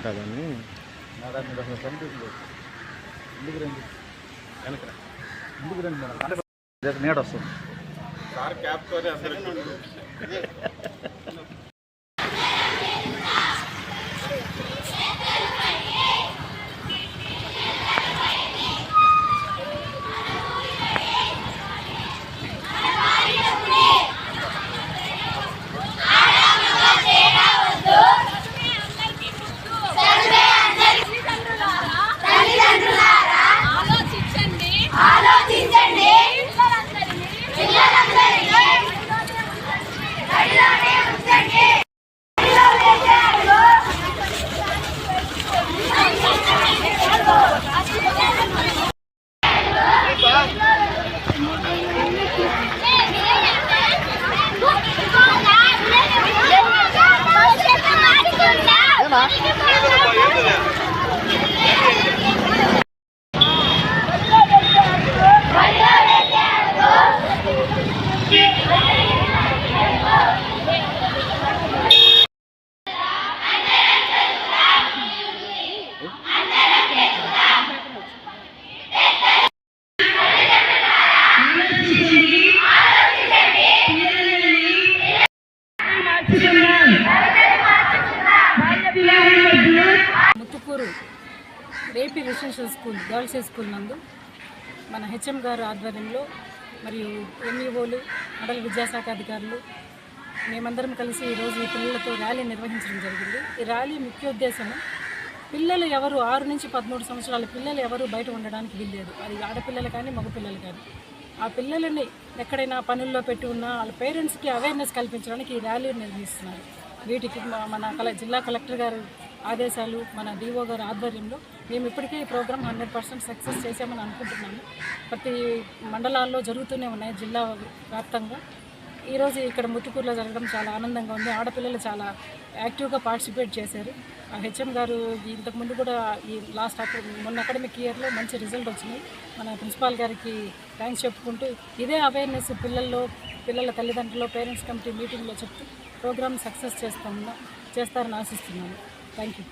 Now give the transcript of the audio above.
కాదని నీడ వస్తుంది సార్ క్యాప్తో ముత్తుకూరు రేపీ residential school girls high school నందు మన హెచ్ఎం గారు ఆధ్వర్యంలో మరియు ఎంఈఓలు మండల విద్యాశాఖ అధికారులు మేమందరం కలిసి ఈరోజు ఈ పిల్లలతో ర్యాలీ నిర్వహించడం జరిగింది. ఈ ర్యాలీ ముఖ్య ఉద్దేశం పిల్లలు ఎవరు 6 నుంచి 13 సంవత్సరాల పిల్లలు ఎవరు బయట ఉండడానికి వీల్లేదు. అది ఆడపిల్లలు కానీ మగపిల్లలు కానీ. ఆ పిల్లలని ఎక్కడైనా పనుల్లో పెట్టి ఉన్నా వాళ్ళ పేరెంట్స్కి అవేర్నెస్ కల్పించడానికి ఈ ర్యాలీ నిర్వహిస్తున్నారు. వీటికి మన జిల్లా కలెక్టర్ గారు ఆదేశాలు, మన డిఓ గారు ఆధ్వర్యంలో మేము ఇప్పటికే ఈ ప్రోగ్రామ్ 100% సక్సెస్ చేసామని అనుకుంటున్నాము. ప్రతి మండలాల్లో జరుగుతూనే ఉన్నాయి జిల్లా వ్యాప్తంగా. ఈరోజు ఇక్కడ ముత్తుకూరులో జరగడం చాలా ఆనందంగా ఉంది. ఆడపిల్లలు చాలా యాక్టివ్గా పార్టిసిపేట్ చేశారు. ఆ హెచ్ఎం గారు ఇంతకుముందు కూడా ఈ మొన్న అకాడమిక్ ఇయర్లో మంచి రిజల్ట్ వచ్చినాయి. మన ప్రిన్సిపాల్ గారికి థ్యాంక్స్ చెప్పుకుంటూ ఇదే అవేర్నెస్ పిల్లల తల్లిదండ్రులు పేరెంట్స్ కమిటీ మీటింగ్లో చెప్తూ ప్రోగ్రామ్ సక్సెస్ చేస్తారని ఆశిస్తున్నాను. Thank you.